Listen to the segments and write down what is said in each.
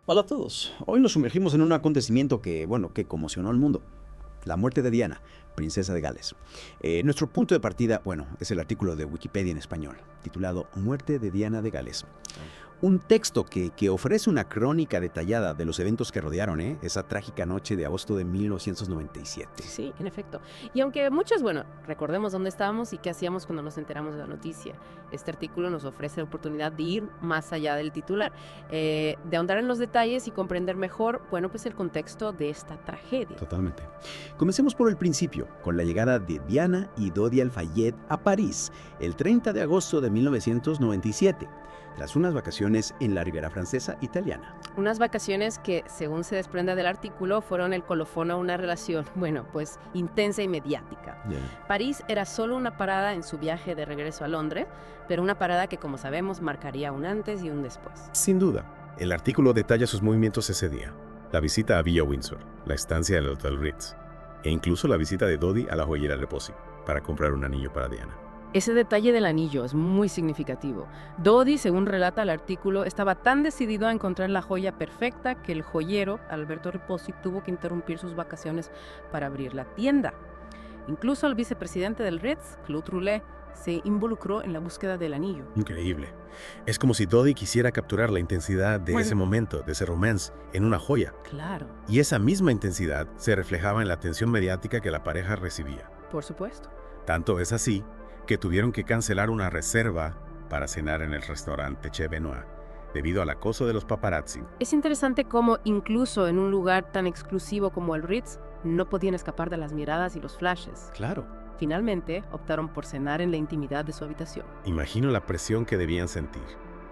Hola a todos. Hoy nos sumergimos en un acontecimiento que conmocionó al mundo. La muerte de Diana, princesa de Gales. Nuestro punto de partida, es el artículo de Wikipedia en español, titulado Muerte de Diana de Gales. Un texto que ofrece una crónica detallada de los eventos que rodearon esa trágica noche de agosto de 1997. Sí, en efecto. Y aunque muchos, recordemos dónde estábamos y qué hacíamos cuando nos enteramos de la noticia, este artículo nos ofrece la oportunidad de ir más allá del titular, de ahondar en los detalles y comprender mejor, el contexto de esta tragedia. Totalmente. Comencemos por el principio, con la llegada de Diana y Dodi Al-Fayed a París, el 30 de agosto de 1997. Tras unas vacaciones en la Riviera Francesa italiana. Unas vacaciones que, según se desprende del artículo, fueron el colofón a una relación, intensa y mediática. París era solo una parada en su viaje de regreso a Londres, pero una parada que, como sabemos, marcaría un antes y un después. Sin duda, el artículo detalla sus movimientos ese día. La visita a Villa Windsor, la estancia del Hotel Ritz, e incluso la visita de Dodi a la joyería Repossi para comprar un anillo para Diana. Ese detalle del anillo es muy significativo. Dodi, según relata el artículo, estaba tan decidido a encontrar la joya perfecta que el joyero, Alberto Repossi, tuvo que interrumpir sus vacaciones para abrir la tienda. Incluso el vicepresidente del Ritz, Claude Roulet, se involucró en la búsqueda del anillo. Increíble. Es como si Dodi quisiera capturar la intensidad de ese momento, de ese romance, en una joya. Claro. Y esa misma intensidad se reflejaba en la atención mediática que la pareja recibía. Por supuesto. Tanto es así que tuvieron que cancelar una reserva para cenar en el restaurante Che Benoit, debido al acoso de los paparazzi. Es interesante cómo incluso en un lugar tan exclusivo como el Ritz, no podían escapar de las miradas y los flashes. Claro. Finalmente, optaron por cenar en la intimidad de su habitación. Imagino la presión que debían sentir,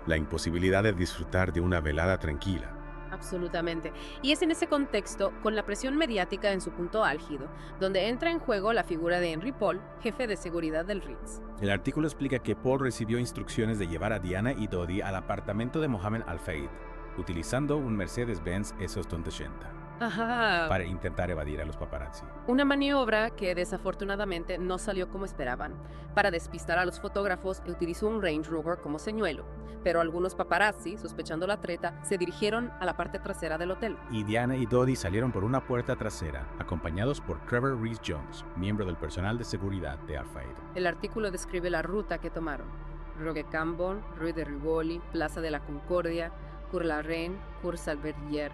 la imposibilidad de disfrutar de una velada tranquila. Absolutamente. Y es en ese contexto, con la presión mediática en su punto álgido, donde entra en juego la figura de Henry Paul, jefe de seguridad del Ritz. El artículo explica que Paul recibió instrucciones de llevar a Diana y Dodi al apartamento de Mohammed Al-Fayed, utilizando un Mercedes-Benz S280. Ajá. Para intentar evadir a los paparazzi. Una maniobra que desafortunadamente no salió como esperaban. Para despistar a los fotógrafos, utilizó un Range Rover como señuelo, pero algunos paparazzi, sospechando la treta, se dirigieron a la parte trasera del hotel. Y Diana y Dodi salieron por una puerta trasera, acompañados por Trevor Rees-Jones, miembro del personal de seguridad de Al-Fayed. El artículo describe la ruta que tomaron: Rue de Cambon, Rue de Rivoli, Plaza de la Concordia, Cours la Reine, Cours Salverdier.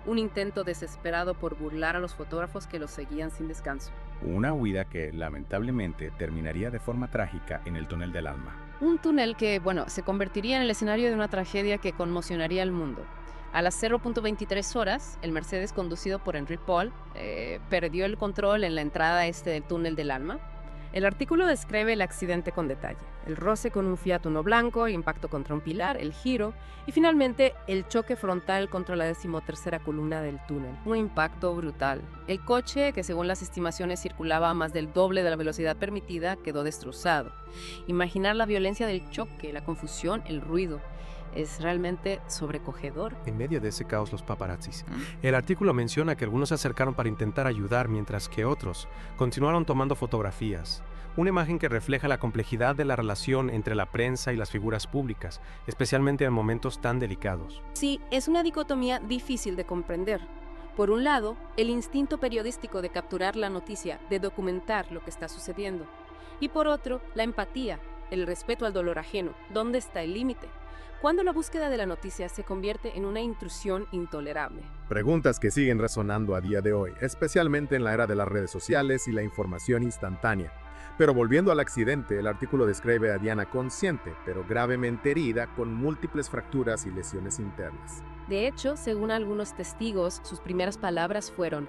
Un intento desesperado por burlar a los fotógrafos que los seguían sin descanso. Una huida que, lamentablemente, terminaría de forma trágica en el túnel del alma. Un túnel que, se convertiría en el escenario de una tragedia que conmocionaría al mundo. A las 0.23 horas, el Mercedes conducido por Henry Paul perdió el control en la entrada del túnel del alma. El artículo describe el accidente con detalle: el roce con un Fiat Uno blanco, el impacto contra un pilar, el giro y finalmente el choque frontal contra la 13ª columna del túnel. Un impacto brutal. El coche, que según las estimaciones circulaba a más del doble de la velocidad permitida, quedó destrozado. Imaginar la violencia del choque, la confusión, el ruido. Es realmente sobrecogedor. En medio de ese caos, los paparazzis. El artículo menciona que algunos se acercaron para intentar ayudar, mientras que otros continuaron tomando fotografías. Una imagen que refleja la complejidad de la relación entre la prensa y las figuras públicas, especialmente en momentos tan delicados. Sí, es una dicotomía difícil de comprender. Por un lado, el instinto periodístico de capturar la noticia, de documentar lo que está sucediendo. Y por otro, la empatía, el respeto al dolor ajeno. ¿Dónde está el límite? Cuando la búsqueda de la noticia se convierte en una intrusión intolerable. Preguntas que siguen resonando a día de hoy, especialmente en la era de las redes sociales y la información instantánea. Pero volviendo al accidente, el artículo describe a Diana consciente, pero gravemente herida, con múltiples fracturas y lesiones internas. De hecho, según algunos testigos, sus primeras palabras fueron: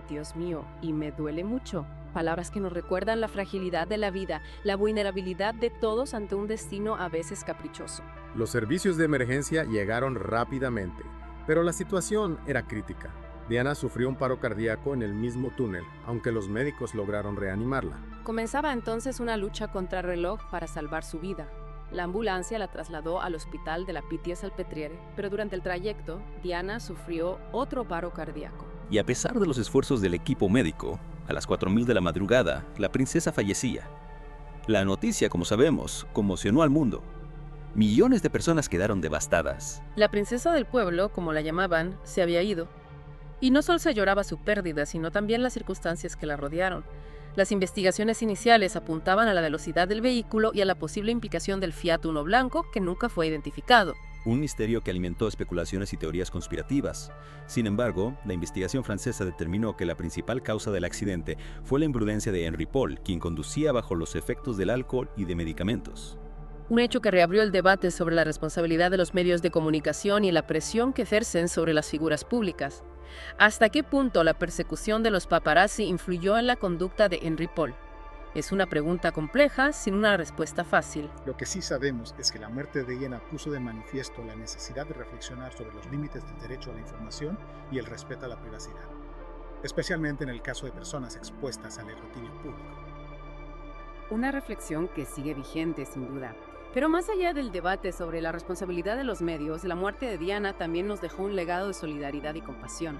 Dios mío, y me duele mucho. Palabras que nos recuerdan la fragilidad de la vida, la vulnerabilidad de todos ante un destino a veces caprichoso. Los servicios de emergencia llegaron rápidamente, pero la situación era crítica. Diana sufrió un paro cardíaco en el mismo túnel, aunque los médicos lograron reanimarla. Comenzaba entonces una lucha contra reloj para salvar su vida. La ambulancia la trasladó al hospital de la Pitié-Salpêtrière, pero durante el trayecto, Diana sufrió otro paro cardíaco. Y a pesar de los esfuerzos del equipo médico, a las 4:00 de la madrugada, la princesa fallecía. La noticia, como sabemos, conmocionó al mundo. Millones de personas quedaron devastadas. La princesa del pueblo, como la llamaban, se había ido. Y no solo se lloraba su pérdida, sino también las circunstancias que la rodearon. Las investigaciones iniciales apuntaban a la velocidad del vehículo y a la posible implicación del Fiat Uno blanco, que nunca fue identificado. Un misterio que alimentó especulaciones y teorías conspirativas. Sin embargo, la investigación francesa determinó que la principal causa del accidente fue la imprudencia de Henri Paul, quien conducía bajo los efectos del alcohol y de medicamentos. Un hecho que reabrió el debate sobre la responsabilidad de los medios de comunicación y la presión que ejercen sobre las figuras públicas. ¿Hasta qué punto la persecución de los paparazzi influyó en la conducta de Henri Paul? Es una pregunta compleja, sin una respuesta fácil. Lo que sí sabemos es que la muerte de Diana puso de manifiesto la necesidad de reflexionar sobre los límites del derecho a la información y el respeto a la privacidad, especialmente en el caso de personas expuestas al escrutinio público. Una reflexión que sigue vigente, sin duda. Pero más allá del debate sobre la responsabilidad de los medios, la muerte de Diana también nos dejó un legado de solidaridad y compasión.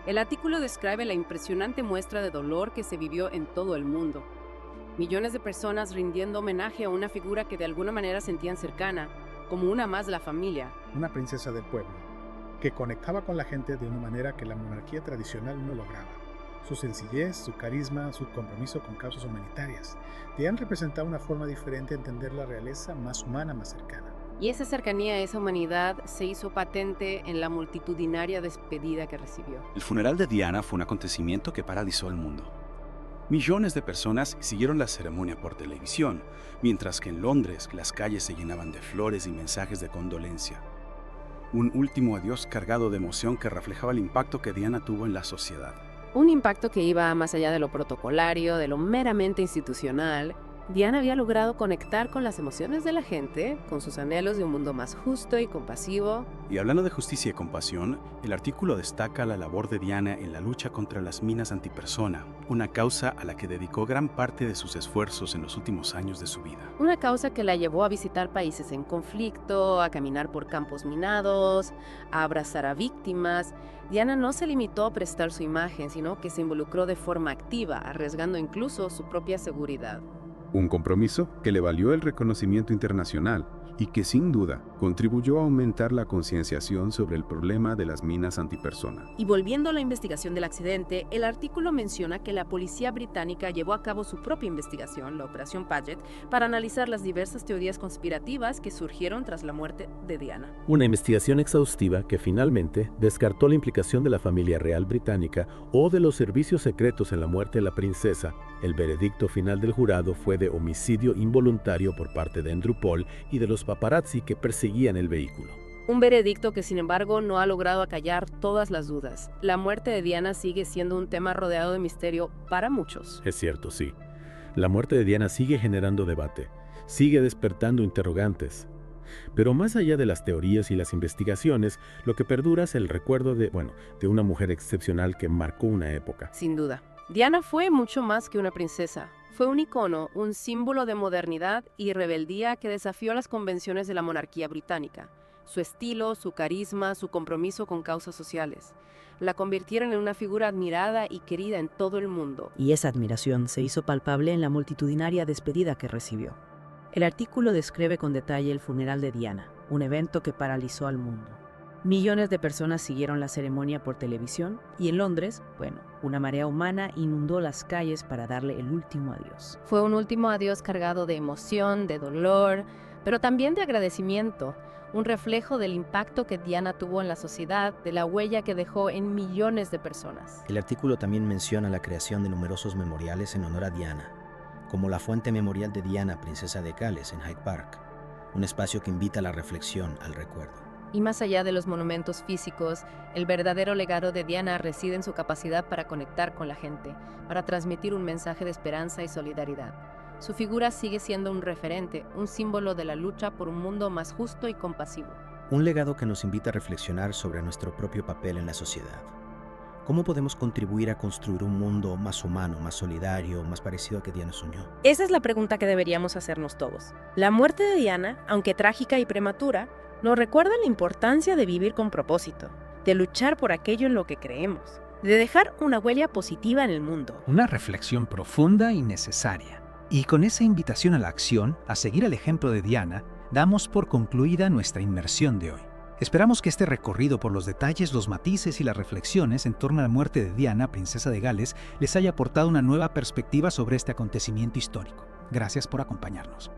El artículo describe la impresionante muestra de dolor que se vivió en todo el mundo. Millones de personas rindiendo homenaje a una figura que de alguna manera sentían cercana, como una más de la familia. Una princesa del pueblo, que conectaba con la gente de una manera que la monarquía tradicional no lograba. Su sencillez, su carisma, su compromiso con causas humanitarias. Diana representaba una forma diferente de entender la realeza, más humana, más cercana. Y esa cercanía, esa humanidad, se hizo patente en la multitudinaria despedida que recibió. El funeral de Diana fue un acontecimiento que paralizó el mundo. Millones de personas siguieron la ceremonia por televisión, mientras que en Londres las calles se llenaban de flores y mensajes de condolencia. Un último adiós cargado de emoción que reflejaba el impacto que Diana tuvo en la sociedad. Un impacto que iba más allá de lo protocolario, de lo meramente institucional. Diana había logrado conectar con las emociones de la gente, con sus anhelos de un mundo más justo y compasivo. Y hablando de justicia y compasión, el artículo destaca la labor de Diana en la lucha contra las minas antipersona, una causa a la que dedicó gran parte de sus esfuerzos en los últimos años de su vida. Una causa que la llevó a visitar países en conflicto, a caminar por campos minados, a abrazar a víctimas. Diana no se limitó a prestar su imagen, sino que se involucró de forma activa, arriesgando incluso su propia seguridad. Un compromiso que le valió el reconocimiento internacional y que sin duda contribuyó a aumentar la concienciación sobre el problema de las minas antipersona. Y volviendo a la investigación del accidente, el artículo menciona que la policía británica llevó a cabo su propia investigación, la Operación Paget, para analizar las diversas teorías conspirativas que surgieron tras la muerte de Diana. Una investigación exhaustiva que finalmente descartó la implicación de la familia real británica o de los servicios secretos en la muerte de la princesa. El veredicto final del jurado fue de homicidio involuntario por parte de Andrew Paul y de los paparazzi que perseguían el vehículo. Un veredicto que, sin embargo, no ha logrado acallar todas las dudas. La muerte de Diana sigue siendo un tema rodeado de misterio para muchos. Es cierto, sí. La muerte de Diana sigue generando debate, sigue despertando interrogantes. Pero más allá de las teorías y las investigaciones, lo que perdura es el recuerdo de una mujer excepcional que marcó una época. Sin duda. Diana fue mucho más que una princesa. Fue un icono, un símbolo de modernidad y rebeldía que desafió las convenciones de la monarquía británica. Su estilo, su carisma, su compromiso con causas sociales la convirtieron en una figura admirada y querida en todo el mundo. Y esa admiración se hizo palpable en la multitudinaria despedida que recibió. El artículo describe con detalle el funeral de Diana, un evento que paralizó al mundo. Millones de personas siguieron la ceremonia por televisión y en Londres, una marea humana inundó las calles para darle el último adiós. Fue un último adiós cargado de emoción, de dolor, pero también de agradecimiento, un reflejo del impacto que Diana tuvo en la sociedad, de la huella que dejó en millones de personas. El artículo también menciona la creación de numerosos memoriales en honor a Diana, como la Fuente Memorial de Diana, Princesa de Gales, en Hyde Park, un espacio que invita a la reflexión, al recuerdo. Y más allá de los monumentos físicos, el verdadero legado de Diana reside en su capacidad para conectar con la gente, para transmitir un mensaje de esperanza y solidaridad. Su figura sigue siendo un referente, un símbolo de la lucha por un mundo más justo y compasivo. Un legado que nos invita a reflexionar sobre nuestro propio papel en la sociedad. ¿Cómo podemos contribuir a construir un mundo más humano, más solidario, más parecido al que Diana soñó? Esa es la pregunta que deberíamos hacernos todos. La muerte de Diana, aunque trágica y prematura, nos recuerda la importancia de vivir con propósito, de luchar por aquello en lo que creemos, de dejar una huella positiva en el mundo. Una reflexión profunda y necesaria. Y con esa invitación a la acción, a seguir el ejemplo de Diana, damos por concluida nuestra inmersión de hoy. Esperamos que este recorrido por los detalles, los matices y las reflexiones en torno a la muerte de Diana, princesa de Gales, les haya aportado una nueva perspectiva sobre este acontecimiento histórico. Gracias por acompañarnos.